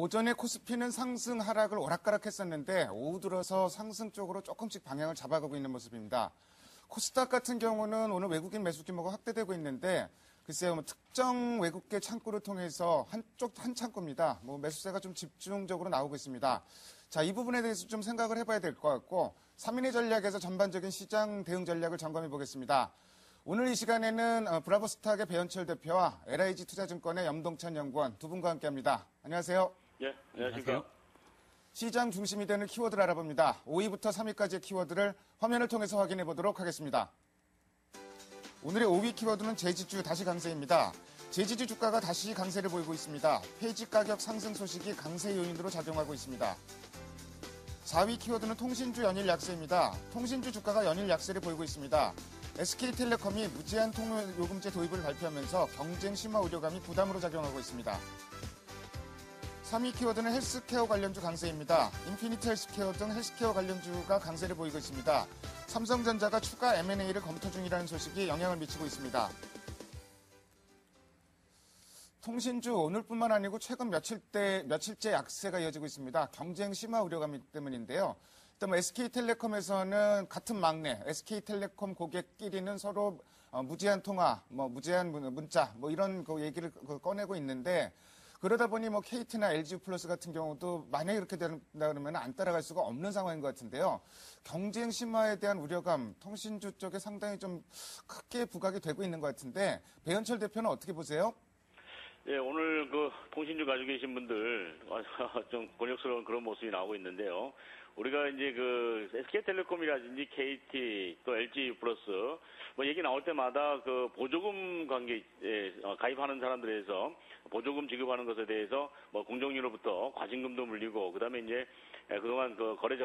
오전에 코스피는 상승 하락을 오락가락했었는데 오후 들어서 상승 쪽으로 조금씩 방향을 잡아가고 있는 모습입니다. 코스닥 같은 경우는 오늘 외국인 매수 규모가 확대되고 있는데 글쎄요, 특정 외국계 창구를 통해서 한 창구입니다. 매수세가 좀 집중적으로 나오고 있습니다. 자, 이 부분에 대해서 좀 생각을 해봐야 될 것 같고 3인의 전략에서 전반적인 시장 대응 전략을 점검해 보겠습니다. 오늘 이 시간에는 브라보스탁의 배현철 대표와 LIG 투자증권의 염동찬 연구원 두 분과 함께합니다. 안녕하세요. 예, 안녕하십니까. 시장 중심이 되는 키워드를 알아봅니다. 5위부터 3위까지의 키워드를 화면을 통해서 확인해 보도록 하겠습니다. 오늘의 5위 키워드는 제지주 다시 강세입니다. 제지주 주가가 다시 강세를 보이고 있습니다. 폐지 가격 상승 소식이 강세 요인으로 작용하고 있습니다. 4위 키워드는 통신주 연일 약세입니다. 통신주 주가가 연일 약세를 보이고 있습니다. SK텔레콤이 무제한 통요금제 도입을 발표하면서 경쟁 심화 우려감이 부담으로 작용하고 있습니다. 3위 키워드는 헬스케어 관련주 강세입니다. 인피니트 헬스케어 등 헬스케어 관련주가 강세를 보이고 있습니다. 삼성전자가 추가 M&A를 검토 중이라는 소식이 영향을 미치고 있습니다. 통신주 오늘뿐만 아니고 최근 며칠째 약세가 이어지고 있습니다. 경쟁 심화 우려감 때문인데요. 일단 SK텔레콤에서는 같은 막내 SK텔레콤 고객끼리는 서로 무제한 통화, 무제한 문자 이런 얘기를 꺼내고 있는데 그러다 보니 KT나 LG 플러스 같은 경우도 만약에 이렇게 된다 그러면 안 따라갈 수가 없는 상황인 것 같은데요. 경쟁 심화에 대한 우려감, 통신주 쪽에 상당히 좀 크게 부각이 되고 있는 것 같은데 배현철 대표는 어떻게 보세요? 예, 오늘 통신주 가지고 계신 분들 좀 곤욕스러운 그런 모습이 나오고 있는데요. 우리가 이제 SK텔레콤이라든지 KT 또 LG 플러스 얘기 나올 때마다 보조금 관계에 가입하는 사람들에서 보조금 지급하는 것에 대해서 공정위로부터 과징금도 물리고 그다음에 이제 그동안 거래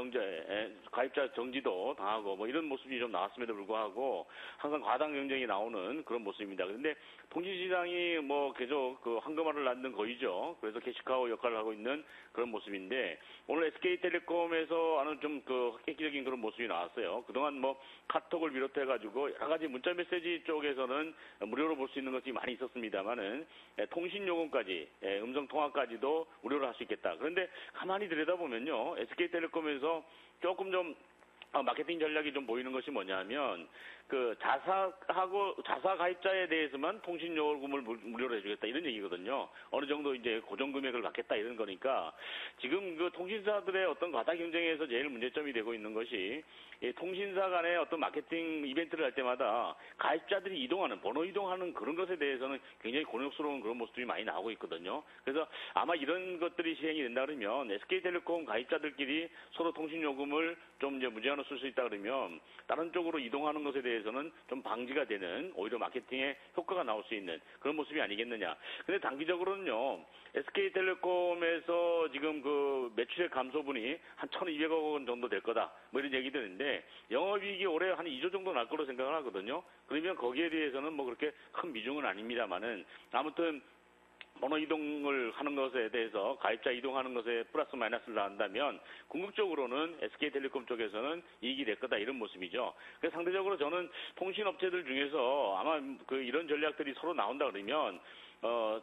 가입자 정지도 당하고 이런 모습이 좀 나왔음에도 불구하고 항상 과당 경쟁이 나오는 그런 모습입니다. 그런데 통신시장이 계속 황금알을 낳는 거이죠. 그래서 캐시카우 역할을 하고 있는 그런 모습인데 오늘 SK텔레콤에서 아는 좀 획기적인 그런 모습이 나왔어요. 그동안 카톡을 비롯해가지고 여러 가지 문자 메시지 쪽에서는 무료로 볼 수 있는 것이 많이 있었습니다만은 통신요금까지 음성 통화까지도 무료로 할 수 있겠다. 그런데 가만히 들여다보면요, SK텔레콤에서 조금 좀 마케팅 전략이 좀 보이는 것이 뭐냐면 자사 가입자에 대해서만 통신요금을 무료로 해주겠다 이런 얘기거든요. 어느 정도 이제 고정 금액을 받겠다 이런 거니까 지금 통신사들의 어떤 과다 경쟁에서 제일 문제점이 되고 있는 것이 통신사 간의 어떤 마케팅 이벤트를 할 때마다 가입자들이 번호 이동하는 그런 것에 대해서는 굉장히 곤욕스러운 그런 모습들이 많이 나오고 있거든요. 그래서 아마 이런 것들이 시행이 된다 그러면 SK텔레콤 가입자들끼리 서로 통신요금을 좀 이제 무제한으로 쓸 수 있다 그러면 다른 쪽으로 이동하는 것에 대해서는 좀 방지가 되는 오히려 마케팅에 효과가 나올 수 있는 그런 모습이 아니겠느냐. 근데 단기적으로는요, SK텔레콤에서 지금 매출액 감소분이 한 1,200억 원 정도 될 거다. 이런 얘기들인데 영업이익이 올해 한 2조 정도 날 거로 생각을 하거든요. 그러면 거기에 대해서는 그렇게 큰 비중은 아닙니다만은 아무튼 번호 이동을 하는 것에 대해서 가입자 이동하는 것에 플러스 마이너스를 한다면 궁극적으로는 SK텔레콤 쪽에서는 이익이 될 거다 이런 모습이죠. 그래서 상대적으로 저는 통신업체들 중에서 아마 이런 전략들이 서로 나온다 그러면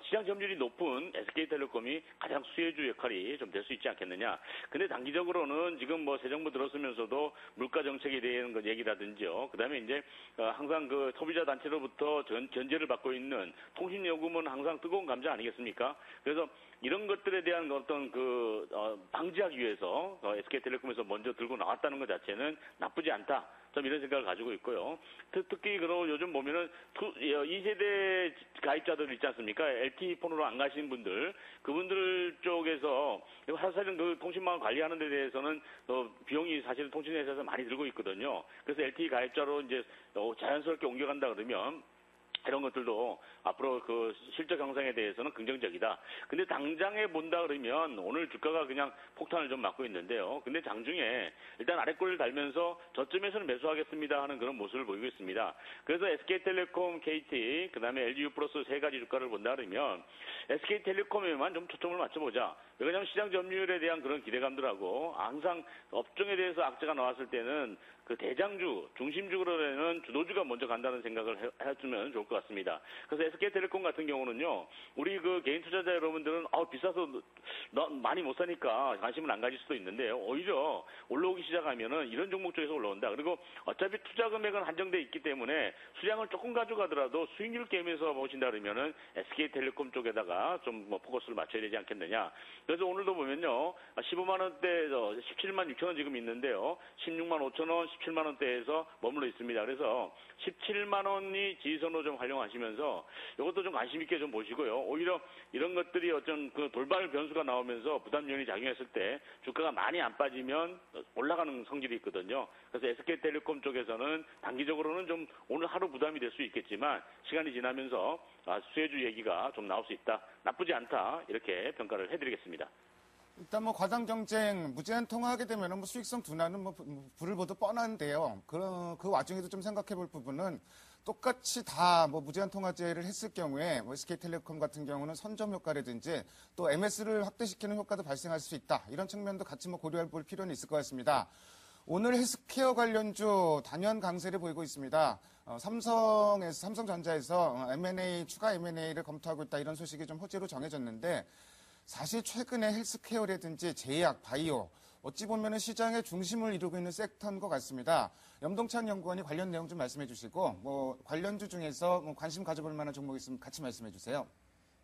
시장 점유율이 높은 SK텔레콤이 가장 수혜주 역할이 좀 될 수 있지 않겠느냐. 근데 단기적으로는 지금 새 정부 들었으면서도 물가 정책에 대한 얘기라든지요. 그다음에 이제 항상 소비자 단체로부터 견제를 받고 있는 통신요금은 항상 뜨거운 감자 아니겠습니까? 그래서 이런 것들에 대한 어떤 방지하기 위해서 SK텔레콤에서 먼저 들고 나왔다는 것 자체는 나쁘지 않다. 좀 이런 생각을 가지고 있고요. 특히 요즘 보면은 2세대 가입자들 있지 않습니까? LTE폰으로 안 가시는 분들, 그분들 쪽에서 사실은 통신망을 관리하는 데 대해서는 비용이 사실은 통신회사에서 많이 들고 있거든요. 그래서 LTE 가입자로 이제 자연스럽게 옮겨간다 그러면 이런 것들도 앞으로 실적 향상에 대해서는 긍정적이다. 근데 당장에 본다 그러면 오늘 주가가 그냥 폭탄을 좀 맞고 있는데요. 근데 장중에 일단 아래꼬리를 달면서 저점에서는 매수하겠습니다 하는 그런 모습을 보이고 있습니다. 그래서 SK텔레콤, KT, 그다음에 LGU 플러스 세 가지 주가를 본다 그러면 SK텔레콤에만 좀 초점을 맞춰보자. 왜냐하면 시장 점유율에 대한 그런 기대감들하고 항상 업종에 대해서 악재가 나왔을 때는 그 대장주, 중심주로는 주도주가 먼저 간다는 생각을 해주면 좋을 것 같습니다. 그래서 SK텔레콤 같은 경우는요, 우리 그 개인 투자자 여러분들은 비싸서 많이 못 사니까 관심을 안 가질 수도 있는데요. 오히려 올라오기 시작하면은 이런 종목 쪽에서 올라온다. 그리고 어차피 투자 금액은 한정돼 있기 때문에 수량을 조금 가져가더라도 수익률 게임에서 보신다 그러면은 SK텔레콤 쪽에다가 좀 뭐 포커스를 맞춰야 되지 않겠느냐. 그래서 오늘도 보면요, 15만 원대 17만 6천 원 지금 있는데요, 16만 5천 원, 17만 원대에서 머물러 있습니다. 그래서 17만 원이 지지선으로 좀 활용하시면서 이것도 좀 관심 있게 좀 보시고요. 오히려 이런 것들이 어떤 그 돌발 변수가 나오면서 부담 요인이 작용했을 때 주가가 많이 안 빠지면 올라가는 성질이 있거든요. 그래서 SK텔레콤 쪽에서는 단기적으로는 좀 오늘 하루 부담이 될 수 있겠지만 시간이 지나면서 수혜주 얘기가 좀 나올 수 있다. 나쁘지 않다. 이렇게 평가를 해드리겠습니다. 일단 뭐 과당 경쟁 무제한 통화하게 되면은 뭐 수익성 둔화는 뭐 불을 보듯 뻔한데요. 그 와중에도 좀 생각해 볼 부분은 똑같이 다 뭐 무제한 통화제를 했을 경우에 뭐 SK텔레콤 같은 경우는 선점 효과라든지 또 MS를 확대시키는 효과도 발생할 수 있다. 이런 측면도 같이 뭐 고려해 볼 필요는 있을 것 같습니다. 오늘 헬스케어 관련주 단연 강세를 보이고 있습니다. 삼성전자에서 M&A, 추가 M&A를 검토하고 있다 이런 소식이 좀 호재로 정해졌는데 사실 최근에 헬스케어라든지 제약, 바이오 어찌 보면은 시장의 중심을 이루고 있는 섹터인 것 같습니다. 염동찬 연구원이 관련 내용 좀 말씀해 주시고 뭐 관련주 중에서 뭐 관심 가져볼 만한 종목 있으면 같이 말씀해 주세요.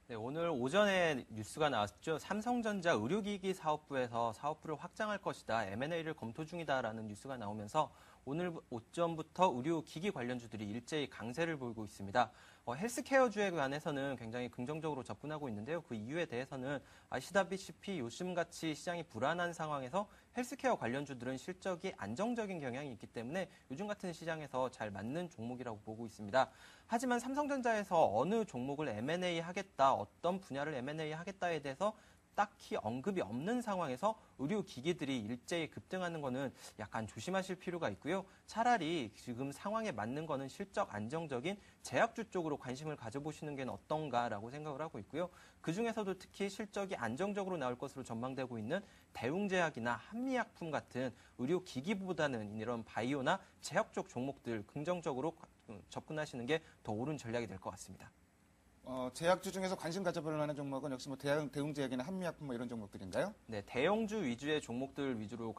네, 오늘 오전에 뉴스가 나왔죠. 삼성전자 의료기기 사업부에서 사업부를 확장할 것이다. M&A를 검토 중이다라는 뉴스가 나오면서 오늘 오전부터 의료기기 관련주들이 일제히 강세를 보이고 있습니다. 헬스케어주에 관해서는 굉장히 긍정적으로 접근하고 있는데요. 그 이유에 대해서는 아시다시피 요즘같이 시장이 불안한 상황에서 헬스케어 관련주들은 실적이 안정적인 경향이 있기 때문에 요즘 같은 시장에서 잘 맞는 종목이라고 보고 있습니다. 하지만 삼성전자에서 어느 종목을 M&A 하겠다, 어떤 분야를 M&A 하겠다에 대해서 딱히 언급이 없는 상황에서 의료기기들이 일제히 급등하는 거는 약간 조심하실 필요가 있고요. 차라리 지금 상황에 맞는 거는 실적 안정적인 제약주 쪽으로 관심을 가져보시는 게 어떤가라고 생각을 하고 있고요. 그중에서도 특히 실적이 안정적으로 나올 것으로 전망되고 있는 대웅제약이나 한미약품 같은 의료기기보다는 이런 바이오나 제약 쪽 종목들 긍정적으로 접근하시는 게 더 옳은 전략이 될 것 같습니다. 제약주 중에서 관심 가져볼 만한 종목은 역시 뭐 대웅제약이나 한미약품 뭐 이런 종목들인가요? 네, 대형주 위주의 종목들 위주로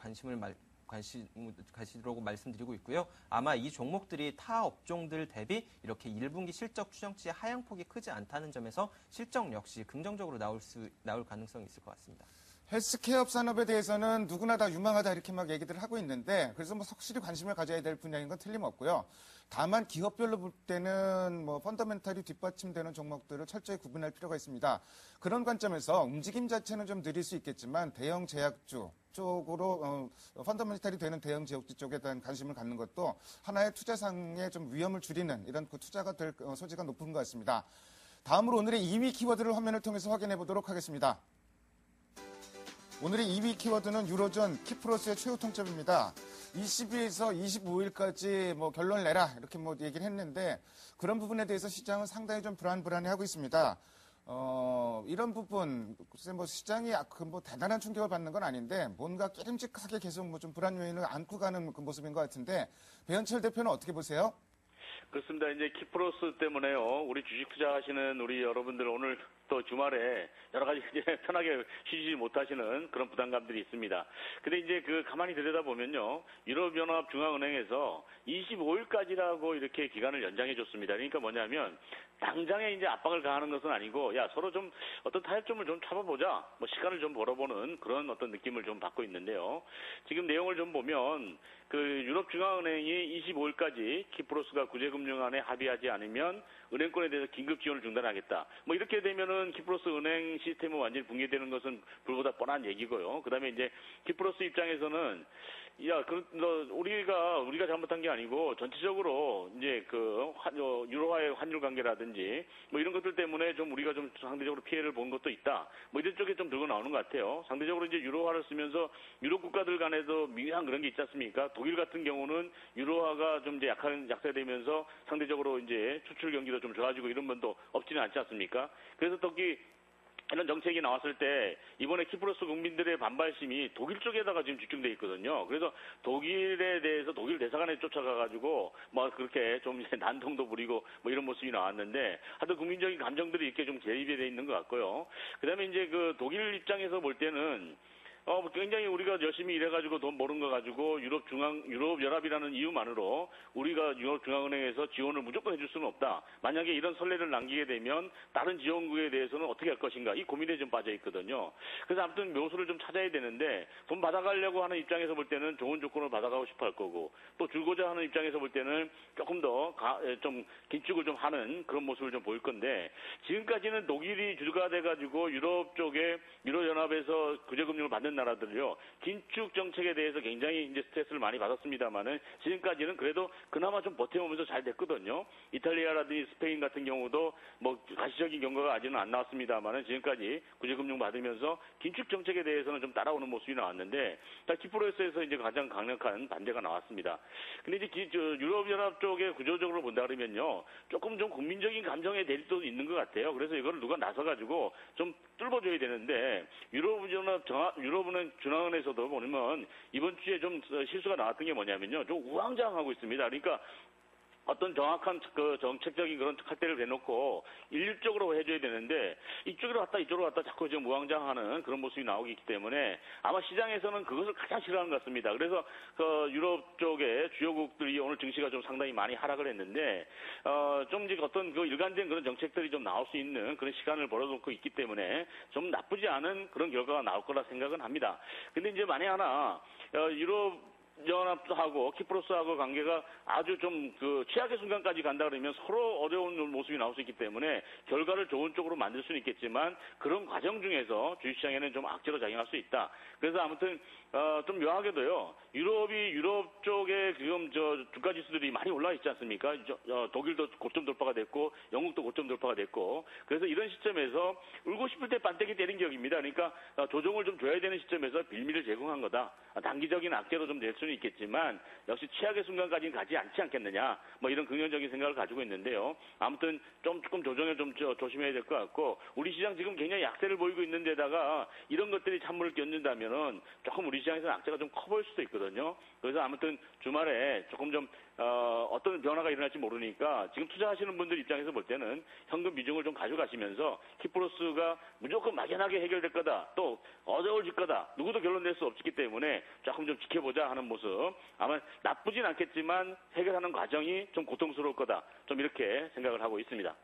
가시려고 말씀드리고 있고요. 아마 이 종목들이 타 업종들 대비 이렇게 1분기 실적 추정치의 하향폭이 크지 않다는 점에서 실적 역시 긍정적으로 나올 가능성이 있을 것 같습니다. 헬스케어 산업에 대해서는 누구나 다 유망하다 이렇게 막 얘기들 하고 있는데 그래서 뭐 확실히 관심을 가져야 될 분야인 건 틀림없고요. 다만 기업별로 볼 때는 뭐 펀더멘탈이 뒷받침되는 종목들을 철저히 구분할 필요가 있습니다. 그런 관점에서 움직임 자체는 좀 느릴 수 있겠지만 대형 제약주 쪽으로 펀더멘탈이 되는 대형 제약주 쪽에 대한 관심을 갖는 것도 하나의 투자상의 좀 위험을 줄이는 이런 그 투자가 될 소지가 높은 것 같습니다. 다음으로 오늘의 2위 키워드를 화면을 통해서 확인해 보도록 하겠습니다. 오늘의 2위 키워드는 유로존 키프로스의 최후 통첩입니다. 22에서 25일까지 뭐 결론을 내라 이렇게 뭐 얘기를 했는데 그런 부분에 대해서 시장은 상당히 좀 불안해하고 있습니다. 이런 부분 글쎄 뭐 시장이 뭐 대단한 충격을 받는 건 아닌데 뭔가 깨름직하게 계속 뭐 좀 불안 요인을 안고 가는 그 모습인 것 같은데 배현철 대표는 어떻게 보세요? 그렇습니다. 이제 키프로스 때문에요. 우리 주식 투자하시는 우리 여러분들 오늘 또 주말에 여러 가지 이제 편하게 쉬지 못하시는 그런 부담감들이 있습니다. 근데 이제 그 가만히 들여다보면요. 유럽연합 중앙은행에서 25일까지라고 이렇게 기간을 연장해 줬습니다. 그러니까 뭐냐면 당장에 이제 압박을 가하는 것은 아니고 야 서로 좀 어떤 타협점을 좀 잡아보자. 뭐 시간을 좀 벌어보는 그런 어떤 느낌을 좀 받고 있는데요. 지금 내용을 좀 보면 그 유럽중앙은행이 25일까지 키프로스가 구제금융안에 합의하지 않으면 은행권에 대해서 긴급 지원을 중단하겠다. 뭐 이렇게 되면은 키프로스 은행 시스템이 완전히 붕괴되는 것은 불보다 뻔한 얘기고요. 그다음에 이제 키프로스 입장에서는 우리가 잘못한 게 아니고 전체적으로 이제 유로화의 환율 관계라든지 뭐 이런 것들 때문에 좀 우리가 좀 상대적으로 피해를 본 것도 있다. 뭐 이런 쪽에 좀 들고 나오는 것 같아요. 상대적으로 이제 유로화를 쓰면서 유럽 국가들 간에도 미묘한 그런 게 있지 않습니까? 독일 같은 경우는 유로화가 좀 이제 약세되면서 상대적으로 이제 수출 경기도 좀 좋아지고 이런 면도 없지는 않지 않습니까? 그래서 특히 이런 정책이 나왔을 때 이번에 키프로스 국민들의 반발심이 독일 쪽에다가 지금 집중돼 있거든요. 그래서 독일에 대해서 독일 대사관에 쫓아가가지고 뭐 그렇게 좀 이제 난동도 부리고 뭐 이런 모습이 나왔는데 하여튼 국민적인 감정들이 이렇게 좀 대립이 돼 있는 것 같고요. 그다음에 이제 그 독일 입장에서 볼 때는 굉장히 우리가 열심히 일해가지고 돈 버는 거 가지고 유럽연합이라는 이유만으로 우리가 유럽중앙은행에서 지원을 무조건 해줄 수는 없다. 만약에 이런 선례를 남기게 되면 다른 지원국에 대해서는 어떻게 할 것인가 이 고민에 좀 빠져 있거든요. 그래서 아무튼 묘수를 좀 찾아야 되는데 돈 받아가려고 하는 입장에서 볼 때는 좋은 조건을 받아가고 싶어 할 거고 또 주고자 하는 입장에서 볼 때는 조금 더 좀 긴축을 좀 하는 그런 모습을 좀 보일 건데 지금까지는 독일이 주가 돼가지고 유럽 쪽에 유럽연합에서 구제금융을 받는 나라들요 긴축 정책에 대해서 굉장히 이제 스트레스를 많이 받았습니다만은 지금까지는 그래도 그나마 좀 버텨오면서 잘 됐거든요. 이탈리아라든지 스페인 같은 경우도 뭐 가시적인 경과가 아직은 안 나왔습니다만은 지금까지 구제금융 받으면서 긴축 정책에 대해서는 좀 따라오는 모습이 나왔는데 키프로스에서 이제 가장 강력한 반대가 나왔습니다. 근데 이제 유럽연합 쪽에 구조적으로 본다 그러면요 조금 좀 국민적인 감정의 대립도 있는 것 같아요. 그래서 이걸 누가 나서가지고 좀 뚫어줘야 되는데 유럽은행 중앙은에서도 보면 이번 주에 좀 실수가 나왔던 게 뭐냐면요 좀 우왕좌왕하고 있습니다. 그러니까 어떤 정확한 그 정책적인 그런 칼대를 대놓고 일률적으로 해줘야 되는데 이쪽으로 갔다 이쪽으로 갔다 자꾸 지금 무왕장하는 그런 모습이 나오기 때문에 아마 시장에서는 그것을 가장 싫어하는 것 같습니다. 그래서 그 유럽 쪽의 주요국들이 오늘 증시가 좀 상당히 많이 하락을 했는데 좀 이제 어떤 그 일관된 그런 정책들이 좀 나올 수 있는 그런 시간을 벌어놓고 있기 때문에 좀 나쁘지 않은 그런 결과가 나올 거라 생각은 합니다. 근데 이제 만에 하나 유럽 연합하고 키프로스하고 관계가 아주 좀 그 최악의 순간까지 간다 그러면 서로 어려운 모습이 나올 수 있기 때문에 결과를 좋은 쪽으로 만들 수는 있겠지만 그런 과정 중에서 주식시장에는 좀 악재로 작용할 수 있다. 그래서 아무튼 좀 묘하게도요 유럽 쪽에 지금 주가 지수들이 많이 올라 있지 않습니까? 독일도 고점 돌파가 됐고 영국도 고점 돌파가 됐고 그래서 이런 시점에서 울고 싶을 때 반대기 때린 격입니다. 그러니까 조정을 좀 줘야 되는 시점에서 빌미를 제공한 거다. 단기적인 악재로 좀 낼 수는 있겠지만 역시 최악의 순간까지는 가지 않지 않겠느냐 뭐 이런 긍정적인 생각을 가지고 있는데요. 아무튼 조금 조정에 좀 조심해야 될 것 같고 우리 시장 지금 굉장히 약세를 보이고 있는 데다가 이런 것들이 찬물을 끼얹는다면은 조금 우리 시장에서는 악재가 좀 커 보일 수도 있거든요. 그래서 아무튼 주말에 조금 좀 어떤 변화가 일어날지 모르니까 지금 투자하시는 분들 입장에서 볼 때는 현금 비중을 좀 가져가시면서 키프로스가 무조건 막연하게 해결될 거다. 또 어려워질 거다. 누구도 결론 낼 수 없기 때문에 조금 좀 지켜보자 하는 모습. 아마 나쁘진 않겠지만 해결하는 과정이 좀 고통스러울 거다. 좀 이렇게 생각을 하고 있습니다.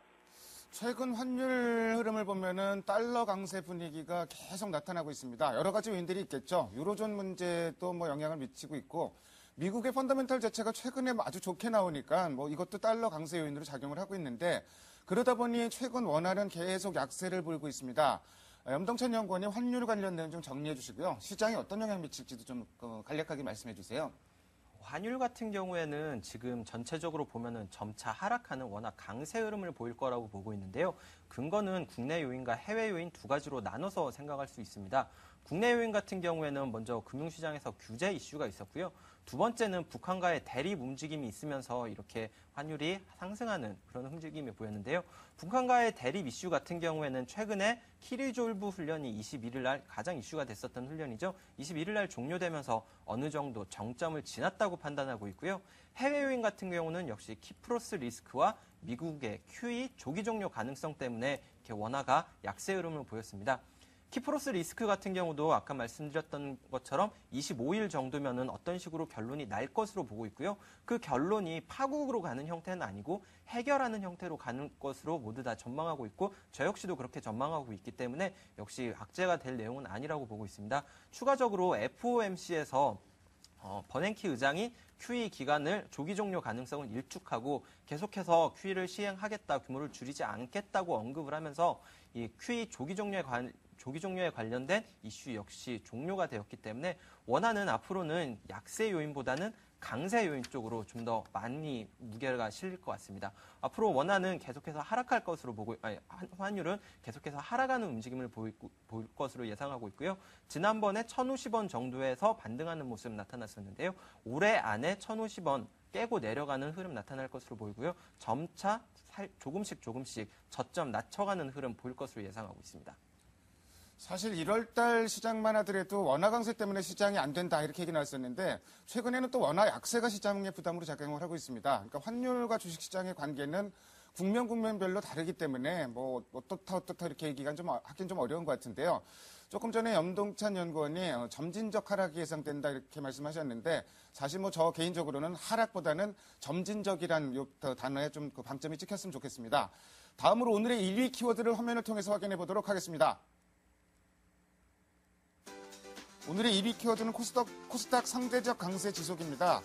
최근 환율 흐름을 보면은 달러 강세 분위기가 계속 나타나고 있습니다. 여러 가지 요인들이 있겠죠. 유로존 문제도 뭐 영향을 미치고 있고 미국의 펀더멘털 자체가 최근에 아주 좋게 나오니까 뭐 이것도 달러 강세 요인으로 작용을 하고 있는데 그러다 보니 최근 원화는 계속 약세를 보이고 있습니다. 염동찬 연구원이 환율 관련 내용 좀 정리해 주시고요. 시장에 어떤 영향을 미칠지도 좀 간략하게 말씀해 주세요. 환율 같은 경우에는 지금 전체적으로 보면은 점차 하락하는 워낙 강세 흐름을 보일 거라고 보고 있는데요. 근거는 국내 요인과 해외 요인 두 가지로 나눠서 생각할 수 있습니다. 국내 요인 같은 경우에는 먼저 금융시장에서 규제 이슈가 있었고요. 두 번째는 북한과의 대립 움직임이 있으면서 이렇게 환율이 상승하는 그런 움직임이 보였는데요. 북한과의 대립 이슈 같은 경우에는 최근에 키리졸브 훈련이 21일 날 가장 이슈가 됐었던 훈련이죠. 21일 날 종료되면서 어느 정도 정점을 지났다고 판단하고 있고요. 해외 요인 같은 경우는 역시 키프로스 리스크와 미국의 QE 조기 종료 가능성 때문에 이렇게 원화가 약세 흐름을 보였습니다. 키프로스 리스크 같은 경우도 아까 말씀드렸던 것처럼 25일 정도면은 어떤 식으로 결론이 날 것으로 보고 있고요. 그 결론이 파국으로 가는 형태는 아니고 해결하는 형태로 가는 것으로 모두 다 전망하고 있고 저 역시도 그렇게 전망하고 있기 때문에 역시 악재가 될 내용은 아니라고 보고 있습니다. 추가적으로 FOMC에서 버냉키 의장이 QE 기간을 조기 종료 가능성을 일축하고 계속해서 QE를 시행하겠다, 규모를 줄이지 않겠다고 언급을 하면서 이 QE 조기 종료에 관련된 이슈 역시 종료가 되었기 때문에 원화는 앞으로는 약세 요인보다는 강세 요인 쪽으로 좀 더 많이 무게가 실릴 것 같습니다. 앞으로 원화는 계속해서 하락할 것으로 환율은 계속해서 하락하는 움직임을 보일 것으로 예상하고 있고요. 지난번에 1,050원 정도에서 반등하는 모습 나타났었는데요. 올해 안에 1,050원 깨고 내려가는 흐름 나타날 것으로 보이고요. 점차 조금씩 저점 낮춰가는 흐름 보일 것으로 예상하고 있습니다. 사실 1월 달 시장만 하더라도 원화 강세 때문에 시장이 안 된다 이렇게 얘기 나왔었는데 최근에는 또 원화 약세가 시장의 부담으로 작용을 하고 있습니다. 그러니까 환율과 주식시장의 관계는 국면별로 다르기 때문에 뭐 어떻다 이렇게 얘기가 하긴 좀 어려운 것 같은데요. 조금 전에 염동찬 연구원이 점진적 하락이 예상된다 이렇게 말씀하셨는데 사실 뭐 저 개인적으로는 하락보다는 점진적이란 요 단어에 좀 그 방점이 찍혔으면 좋겠습니다. 다음으로 오늘의 1위 키워드를 화면을 통해서 확인해 보도록 하겠습니다. 오늘의 1위 키워드는 코스닥 상대적 강세 지속입니다.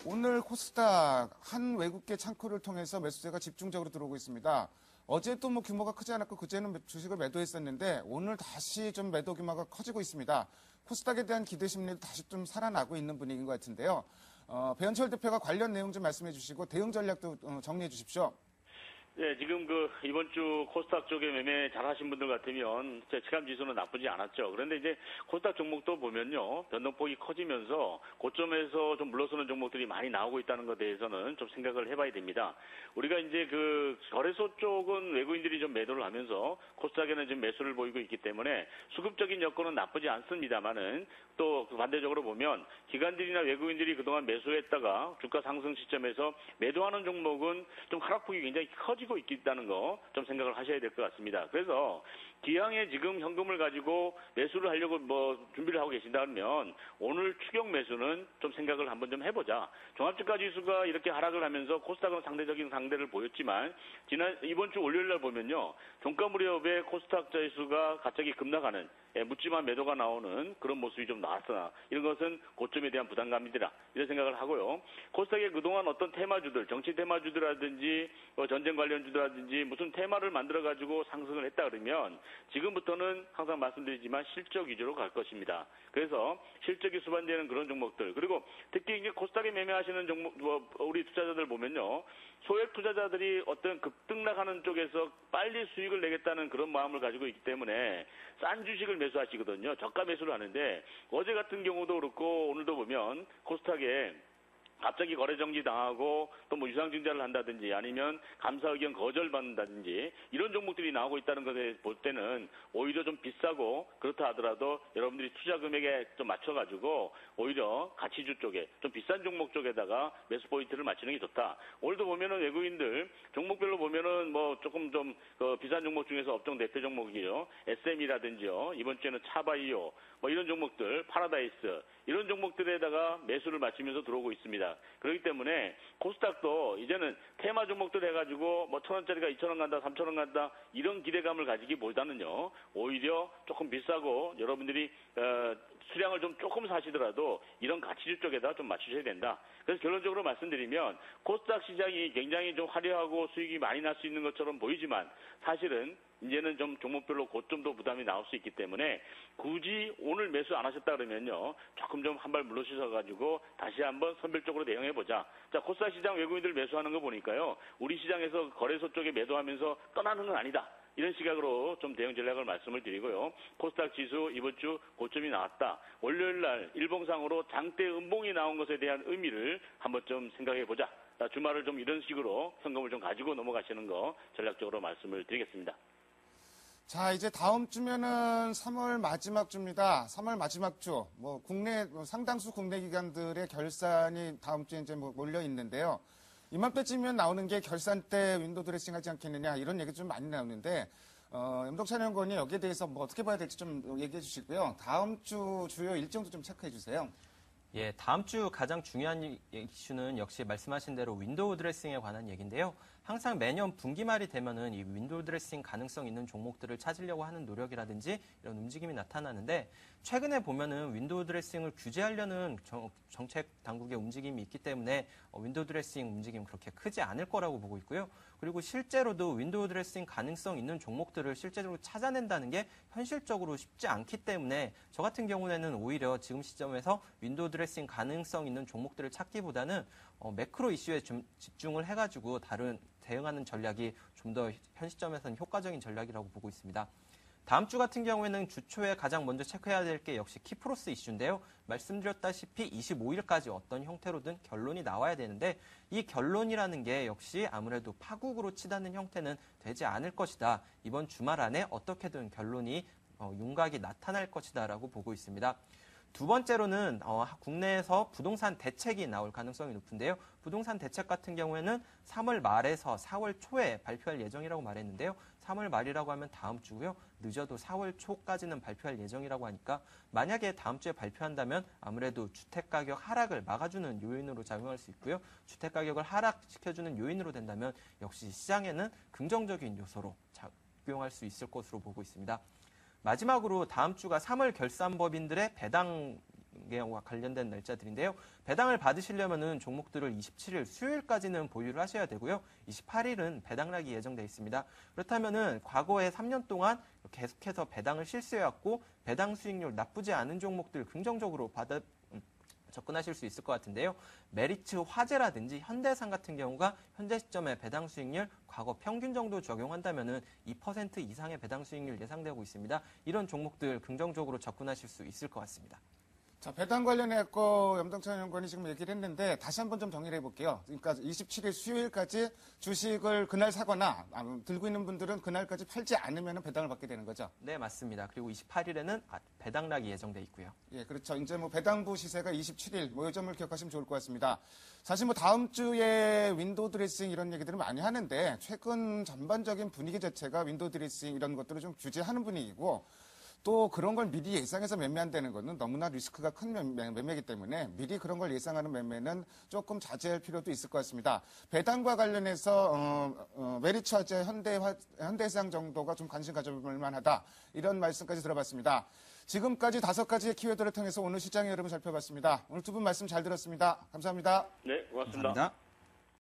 오늘 코스닥 한 외국계 창구를 통해서 매수세가 집중적으로 들어오고 있습니다. 어제도 뭐 규모가 크지 않았고 그제는 주식을 매도했었는데 오늘 다시 좀 매도 규모가 커지고 있습니다. 코스닥에 대한 기대 심리도 다시 좀 살아나고 있는 분위기인 것 같은데요. 배현철 대표가 관련 내용 좀 말씀해 주시고 대응 전략도 정리해 주십시오. 네, 지금 이번 주 코스닥 쪽에 매매 잘 하신 분들 같으면 체감 지수는 나쁘지 않았죠. 그런데 이제 코스닥 종목도 보면요. 변동폭이 커지면서 고점에서 좀 물러서는 종목들이 많이 나오고 있다는 것에 대해서는 좀 생각을 해봐야 됩니다. 우리가 이제 거래소 쪽은 외국인들이 좀 매도를 하면서 코스닥에는 지금 매수를 보이고 있기 때문에 수급적인 여건은 나쁘지 않습니다만은 또 반대적으로 보면 기관들이나 외국인들이 그동안 매수했다가 주가 상승 시점에서 매도하는 종목은 좀 하락폭이 굉장히 커지고 있다는 거 좀 생각을 하셔야 될 것 같습니다. 그래서 기왕에 지금 현금을 가지고 매수를 하려고 준비를 하고 계신다면 오늘 추격 매수는 좀 생각을 한번 좀 해보자. 종합주가 지수가 이렇게 하락을 하면서 코스닥은 상대적인 상대를 보였지만 이번 주 월요일 날 보면요. 종가 무렵에 코스닥 지수가 갑자기 급락하는 묻지마 매도가 나오는 그런 모습이 좀 나왔으나 이런 것은 고점에 대한 부담감이더라 이런 생각을 하고요. 코스닥의 그동안 어떤 테마주들, 정치 테마주들이라든지 전쟁 관련주들이라든지 무슨 테마를 만들어가지고 상승을 했다 그러면 지금부터는 항상 말씀드리지만 실적 위주로 갈 것입니다. 그래서 실적이 수반되는 그런 종목들 그리고 특히 이제 코스닥에 매매하시는 종목 우리 투자자들 보면요. 소액 투자자들이 어떤 급등락하는 쪽에서 빨리 수익을 내겠다는 그런 마음을 가지고 있기 때문에 싼 주식을 매수하시거든요. 저가 매수를 하는데 어제 같은 경우도 그렇고 오늘도 보면 코스닥에 갑자기 거래 정지 당하고 또 뭐 유상증자를 한다든지 아니면 감사 의견 거절받는다든지 이런 종목들이 나오고 있다는 것에 볼 때는 오히려 좀 비싸고 그렇다 하더라도 여러분들이 투자 금액에 좀 맞춰가지고 오히려 가치주 쪽에 좀 비싼 종목 쪽에다가 매수 포인트를 맞추는 게 좋다. 오늘도 보면은 외국인들 종목별로 보면은 뭐 조금 좀 비싼 종목 중에서 업종 대표 종목이요. SM이라든지요. 이번 주에는 차바이오 뭐 이런 종목들 파라다이스 이런 종목들에다가 매수를 맞추면서 들어오고 있습니다. 그렇기 때문에 코스닥도 이제는 테마 종목들 해가지고 뭐 1,000원짜리가 2,000원 간다, 3,000원 간다 이런 기대감을 가지기보다는요. 오히려 조금 비싸고 여러분들이 수량을 좀 조금 사시더라도 이런 가치주 쪽에다 좀 맞추셔야 된다. 그래서 결론적으로 말씀드리면 코스닥 시장이 굉장히 좀 화려하고 수익이 많이 날 수 있는 것처럼 보이지만 사실은 이제는 좀 종목별로 고점도 부담이 나올 수 있기 때문에 굳이 오늘 매수 안 하셨다 그러면요. 조금 좀 한 발 물러서셔가지고 다시 한번 선별적으로 대응해보자. 자, 코스닥 시장 외국인들 매수하는 거 보니까요. 우리 시장에서 거래소 쪽에 매도하면서 떠나는 건 아니다. 이런 시각으로 좀 대응 전략을 말씀을 드리고요. 코스닥 지수 이번 주 고점이 나왔다. 월요일 날 일봉상으로 장대 음봉이 나온 것에 대한 의미를 한번 좀 생각해보자. 주말을 좀 이런 식으로 현금을 좀 가지고 넘어가시는 거 전략적으로 말씀을 드리겠습니다. 자, 이제 다음 주면은 3월 마지막 주입니다. 3월 마지막 주. 상당수 국내 기관들의 결산이 다음 주에 이제 몰려 있는데요. 이맘때쯤이면 나오는 게 결산 때 윈도우 드레싱 하지 않겠느냐 이런 얘기 좀 많이 나오는데 염동찬 연구원이 여기에 대해서 어떻게 봐야 될지 좀 얘기해 주시고요. 다음 주 주요 일정도 좀 체크해 주세요. 예, 다음 주 가장 중요한 이슈는 역시 말씀하신 대로 윈도우 드레싱에 관한 얘기인데요. 항상 매년 분기 말이 되면은 이 윈도우 드레싱 가능성 있는 종목들을 찾으려고 하는 노력이라든지 이런 움직임이 나타나는데 최근에 보면은 윈도우 드레싱을 규제하려는 정책 당국의 움직임이 있기 때문에 윈도우 드레싱 움직임 그렇게 크지 않을 거라고 보고 있고요. 그리고 실제로도 윈도우 드레싱 가능성 있는 종목들을 실제로 찾아낸다는 게 현실적으로 쉽지 않기 때문에 저 같은 경우에는 오히려 지금 시점에서 윈도우 드레싱 가능성 있는 종목들을 찾기보다는 매크로 이슈에 좀 집중을 해가지고 다른 대응하는 전략이 좀 더 현 시점에서는 효과적인 전략이라고 보고 있습니다. 다음 주 같은 경우에는 주초에 가장 먼저 체크해야 될 게 역시 키프로스 이슈인데요. 말씀드렸다시피 25일까지 어떤 형태로든 결론이 나와야 되는데 이 결론이라는 게 역시 아무래도 파국으로 치닫는 형태는 되지 않을 것이다. 이번 주말 안에 어떻게든 결론이 윤곽이 나타날 것이다라고 보고 있습니다. 두 번째로는 국내에서 부동산 대책이 나올 가능성이 높은데요. 부동산 대책 같은 경우에는 3월 말에서 4월 초에 발표할 예정이라고 말했는데요. 3월 말이라고 하면 다음 주고요. 늦어도 4월 초까지는 발표할 예정이라고 하니까 만약에 다음 주에 발표한다면 아무래도 주택가격 하락을 막아주는 요인으로 작용할 수 있고요. 주택가격을 하락시켜주는 요인으로 된다면 역시 시장에는 긍정적인 요소로 작용할 수 있을 것으로 보고 있습니다. 마지막으로 다음 주가 3월 결산법인들의 배당과 관련된 날짜들인데요. 배당을 받으시려면 종목들을 27일 수요일까지는 보유를 하셔야 되고요. 28일은 배당락이 예정돼 있습니다. 그렇다면 과거에 3년 동안 계속해서 배당을 실수해왔고 배당 수익률 나쁘지 않은 종목들 긍정적으로 접근하실 수 있을 것 같은데요. 메리츠 화재라든지 현대산 같은 경우가 현재 시점에 배당 수익률 과거 평균 정도 적용한다면 2% 이상의 배당 수익률 예상되고 있습니다. 이런 종목들 긍정적으로 접근하실 수 있을 것 같습니다. 자, 배당 관련해서 염동찬 연구원이 지금 얘기를 했는데 다시 한번 좀 정리를 해볼게요. 그러니까 27일 수요일까지 주식을 그날 사거나 들고 있는 분들은 그날까지 팔지 않으면 배당을 받게 되는 거죠? 네, 맞습니다. 그리고 28일에는 배당락이 예정돼 있고요. 예, 그렇죠. 이제 배당부 시세가 27일, 이 점을 기억하시면 좋을 것 같습니다. 사실 다음 주에 윈도우 드레싱 이런 얘기들을 많이 하는데 최근 전반적인 분위기 자체가 윈도우 드레싱 이런 것들을 좀 규제하는 분위기고 또 그런 걸 미리 예상해서 매매한다는 것은 너무나 리스크가 큰 매매이기 때문에 미리 그런 걸 예상하는 매매는 조금 자제할 필요도 있을 것 같습니다. 배당과 관련해서 메리츠 화재, 현대해상 정도가 좀 관심 가져볼 만하다. 이런 말씀까지 들어봤습니다. 지금까지 5가지의 키워드를 통해서 오늘 시장의 흐름을 살펴봤습니다. 오늘 두 분 말씀 잘 들었습니다. 감사합니다. 네, 고맙습니다. 감사합니다.